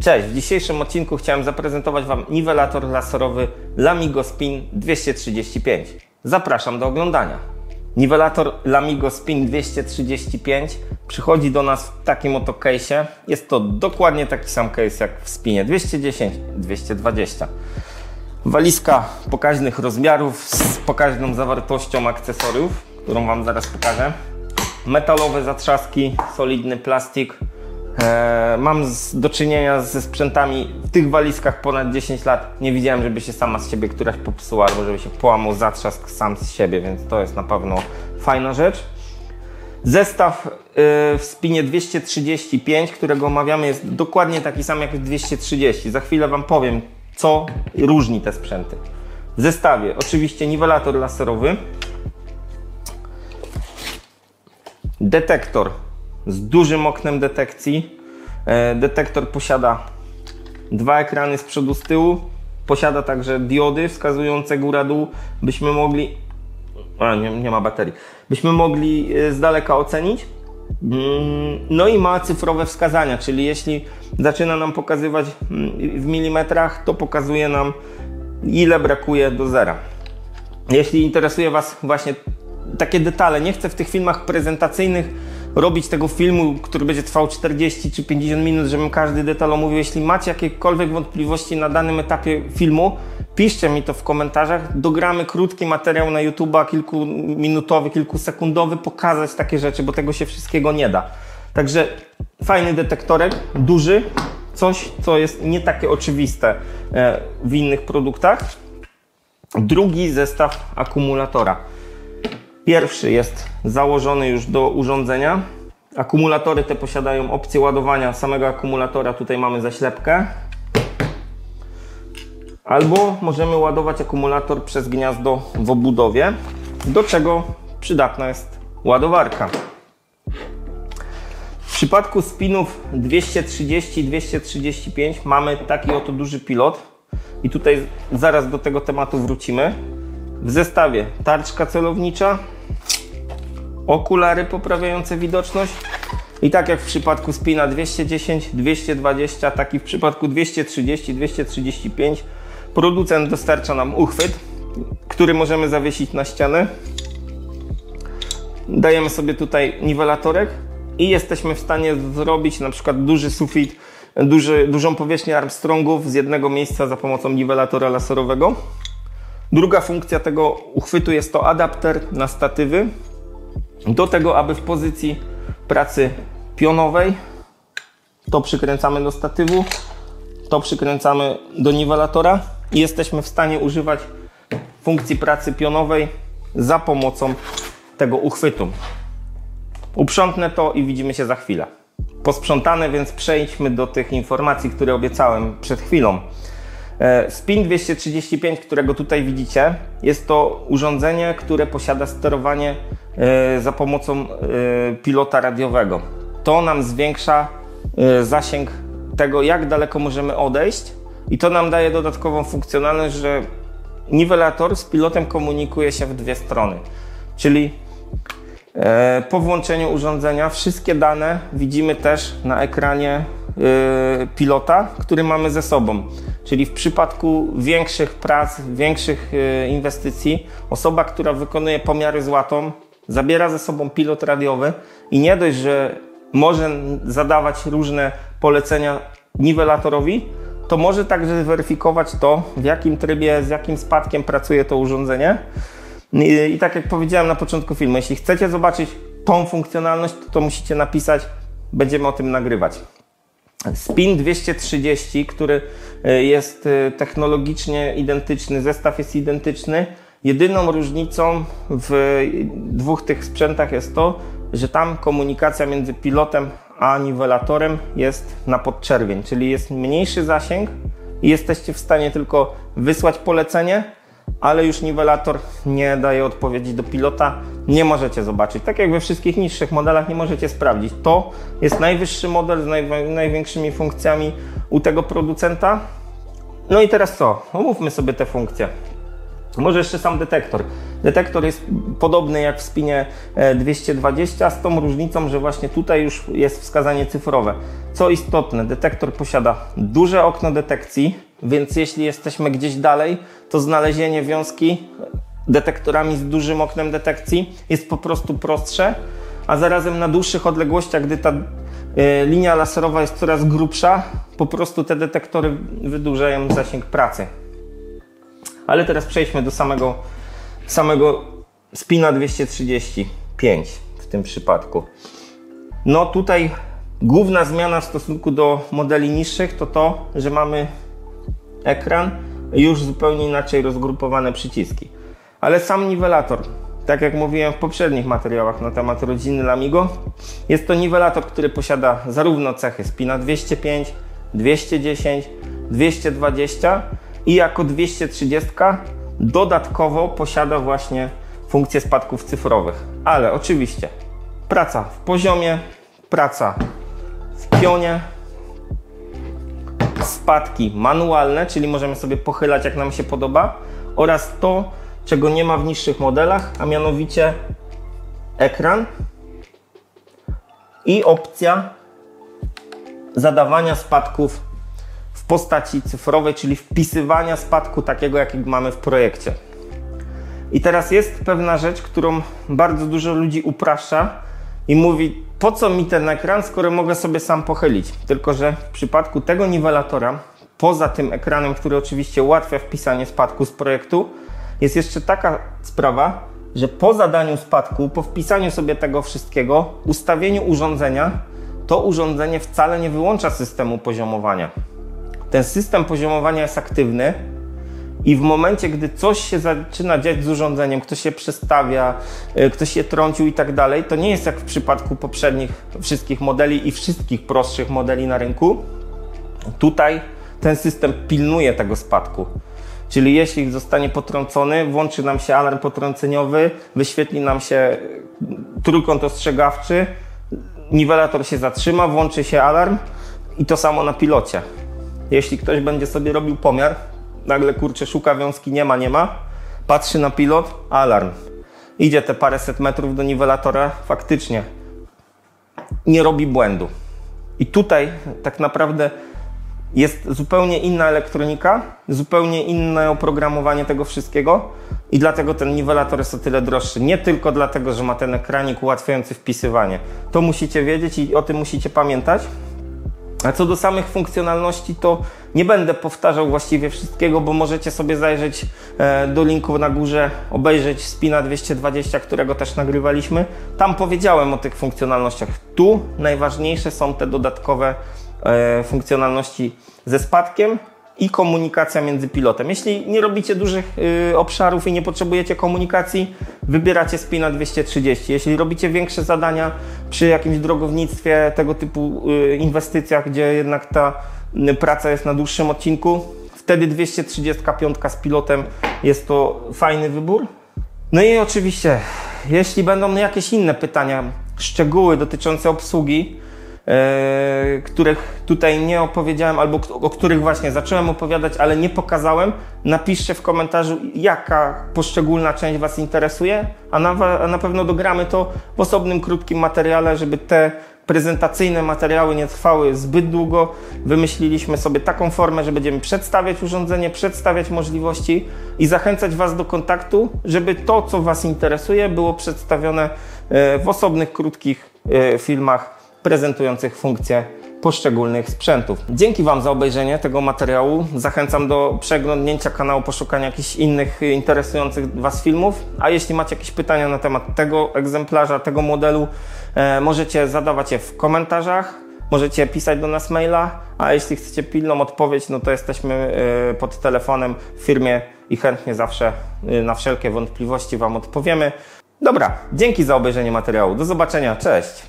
Cześć, w dzisiejszym odcinku chciałem zaprezentować Wam niwelator laserowy Lamigo Spin 235. Zapraszam do oglądania. Niwelator Lamigo Spin 235 przychodzi do nas w takim oto case'ie. Jest to dokładnie taki sam case jak w Spinie 210-220. Walizka pokaźnych rozmiarów z pokaźną zawartością akcesoriów, którą Wam zaraz pokażę. Metalowe zatrzaski, solidny plastik. Mam do czynienia ze sprzętami w tych walizkach ponad 10 lat. Nie widziałem, żeby się sama z siebie któraś popsuła albo żeby się połamał zatrzask sam z siebie, więc to jest na pewno fajna rzecz. Zestaw w Spinie 235, którego omawiamy, jest dokładnie taki sam jak w 230. Za chwilę Wam powiem, co różni te sprzęty. W zestawie oczywiście niwelator laserowy, detektor z dużym oknem detekcji. Detektor posiada dwa ekrany z przodu, z tyłu. Posiada także diody wskazujące góra-dół, byśmy mogli... nie ma baterii. Byśmy mogli z daleka ocenić. No i ma cyfrowe wskazania, czyli jeśli zaczyna nam pokazywać w milimetrach, to pokazuje nam, ile brakuje do zera. Jeśli interesuje Was właśnie takie detale, nie chcę w tych filmach prezentacyjnych robić tego filmu, który będzie trwał 40 czy 50 minut, żebym każdy detal omówił. Jeśli macie jakiekolwiek wątpliwości na danym etapie filmu, piszcie mi to w komentarzach. Dogramy krótki materiał na YouTube'a, kilkuminutowy, kilkusekundowy, pokazać takie rzeczy, bo tego się wszystkiego nie da. Także fajny detektorek, duży, coś, co jest nie takie oczywiste w innych produktach. Drugi zestaw akumulatora. Pierwszy jest założony już do urządzenia. Akumulatory te posiadają opcję ładowania samego akumulatora. Tutaj mamy zaślepkę. Albo możemy ładować akumulator przez gniazdo w obudowie, do czego przydatna jest ładowarka. W przypadku spinów 230 i 235 mamy taki oto duży pilot. I tutaj zaraz do tego tematu wrócimy. W zestawie tarczka celownicza, okulary poprawiające widoczność i tak jak w przypadku Spina 210, 220, tak i w przypadku 230, 235 producent dostarcza nam uchwyt, który możemy zawiesić na ścianę. Dajemy sobie tutaj niwelatorek i jesteśmy w stanie zrobić na przykład duży sufit, dużą powierzchnię Armstrongów z jednego miejsca za pomocą niwelatora laserowego. Druga funkcja tego uchwytu jest to adapter na statywy do tego, aby w pozycji pracy pionowej to przykręcamy do statywu, to przykręcamy do niwelatora i jesteśmy w stanie używać funkcji pracy pionowej za pomocą tego uchwytu. Uprzątnę to i widzimy się za chwilę. Posprzątane, więc przejdźmy do tych informacji, które obiecałem przed chwilą. Spin 235, którego tutaj widzicie, jest to urządzenie, które posiada sterowanie za pomocą pilota radiowego. To nam zwiększa zasięg tego, jak daleko możemy odejść i to nam daje dodatkową funkcjonalność, że niwelator z pilotem komunikuje się w dwie strony. Czyli po włączeniu urządzenia wszystkie dane widzimy też na ekranie pilota, który mamy ze sobą. Czyli w przypadku większych prac, większych inwestycji, osoba, która wykonuje pomiary z łatą, zabiera ze sobą pilot radiowy i nie dość, że może zadawać różne polecenia niwelatorowi, to może także zweryfikować to, w jakim trybie, z jakim spadkiem pracuje to urządzenie. I tak jak powiedziałem na początku filmu, jeśli chcecie zobaczyć tą funkcjonalność, to musicie napisać, będziemy o tym nagrywać. Spin 230, który jest technologicznie identyczny, zestaw jest identyczny. Jedyną różnicą w dwóch tych sprzętach jest to, że tam komunikacja między pilotem a niwelatorem jest na podczerwień, czyli jest mniejszy zasięg i jesteście w stanie tylko wysłać polecenie, ale już niwelator nie daje odpowiedzi do pilota, nie możecie zobaczyć. Tak jak we wszystkich niższych modelach nie możecie sprawdzić. To jest najwyższy model z największymi funkcjami u tego producenta. No i teraz co? Omówmy sobie te funkcje. Może jeszcze sam detektor. Detektor jest podobny jak w spinie 220, z tą różnicą, że właśnie tutaj już jest wskazanie cyfrowe. Co istotne, detektor posiada duże okno detekcji, więc jeśli jesteśmy gdzieś dalej, to znalezienie wiązki detektorami z dużym oknem detekcji jest po prostu prostsze, a zarazem na dłuższych odległościach, gdy ta linia laserowa jest coraz grubsza, po prostu te detektory wydłużają zasięg pracy. Ale teraz przejdźmy do samego spina 235 w tym przypadku. No tutaj główna zmiana w stosunku do modeli niższych to, że mamy ekran i już zupełnie inaczej rozgrupowane przyciski. Ale sam niwelator, tak jak mówiłem w poprzednich materiałach na temat rodziny Lamigo, jest to niwelator, który posiada zarówno cechy spina 205, 210, 220 i jako 230 dodatkowo posiada właśnie funkcję spadków cyfrowych. Ale oczywiście praca w poziomie, praca w pionie, spadki manualne, czyli możemy sobie pochylać jak nam się podoba, oraz to, czego nie ma w niższych modelach, a mianowicie ekran i opcja zadawania spadków w postaci cyfrowej, czyli wpisywania spadku takiego, jaki mamy w projekcie. I teraz jest pewna rzecz, którą bardzo dużo ludzi upraszcza i mówi, po co mi ten ekran, skoro mogę sobie sam pochylić. Tylko że w przypadku tego niwelatora, poza tym ekranem, który oczywiście ułatwia wpisanie spadku z projektu, jest jeszcze taka sprawa, że po zadaniu spadku, po wpisaniu sobie tego wszystkiego, ustawieniu urządzenia, to urządzenie wcale nie wyłącza systemu poziomowania. Ten system poziomowania jest aktywny i w momencie, gdy coś się zaczyna dziać z urządzeniem, ktoś się przestawia, ktoś się trącił i tak dalej, to nie jest jak w przypadku poprzednich wszystkich modeli i wszystkich prostszych modeli na rynku. Tutaj ten system pilnuje tego spadku. Czyli jeśli zostanie potrącony, włączy nam się alarm potrąceniowy, wyświetli nam się trójkąt ostrzegawczy, niwelator się zatrzyma, włączy się alarm i to samo na pilocie. Jeśli ktoś będzie sobie robił pomiar, nagle kurczę szuka wiązki, nie ma, patrzy na pilot, alarm. Idzie te paręset metrów do niwelatora, faktycznie nie robi błędu. I tutaj tak naprawdę jest zupełnie inna elektronika, zupełnie inne oprogramowanie tego wszystkiego i dlatego ten niwelator jest o tyle droższy. Nie tylko dlatego, że ma ten ekranik ułatwiający wpisywanie. To musicie wiedzieć i o tym musicie pamiętać. A co do samych funkcjonalności, to nie będę powtarzał właściwie wszystkiego, bo możecie sobie zajrzeć do linku na górze, obejrzeć spina 220, którego też nagrywaliśmy. Tam powiedziałem o tych funkcjonalnościach. Tu najważniejsze są te dodatkowe funkcjonalności ze spadkiem i komunikacja między pilotem. Jeśli nie robicie dużych obszarów i nie potrzebujecie komunikacji, wybieracie spina 230. Jeśli robicie większe zadania przy jakimś drogownictwie, tego typu inwestycjach, gdzie jednak ta praca jest na dłuższym odcinku, wtedy 235 z pilotem jest to fajny wybór. No i oczywiście, jeśli będą jakieś inne pytania, szczegóły dotyczące obsługi, których tutaj nie opowiedziałem, albo o których właśnie zacząłem opowiadać, ale nie pokazałem, napiszcie w komentarzu, jaka poszczególna część Was interesuje, a na pewno dogramy to w osobnym, krótkim materiale, żeby te prezentacyjne materiały nie trwały zbyt długo. Wymyśliliśmy sobie taką formę, że będziemy przedstawiać urządzenie, przedstawiać możliwości i zachęcać Was do kontaktu, żeby to, co Was interesuje, było przedstawione w osobnych, krótkich filmach prezentujących funkcje poszczególnych sprzętów. Dzięki Wam za obejrzenie tego materiału. Zachęcam do przeglądnięcia kanału, poszukania jakichś innych interesujących Was filmów. A jeśli macie jakieś pytania na temat tego egzemplarza, tego modelu, możecie zadawać je w komentarzach, możecie pisać do nas maila, a jeśli chcecie pilną odpowiedź, no to jesteśmy pod telefonem w firmie i chętnie zawsze na wszelkie wątpliwości Wam odpowiemy. Dobra, dzięki za obejrzenie materiału. Do zobaczenia, cześć!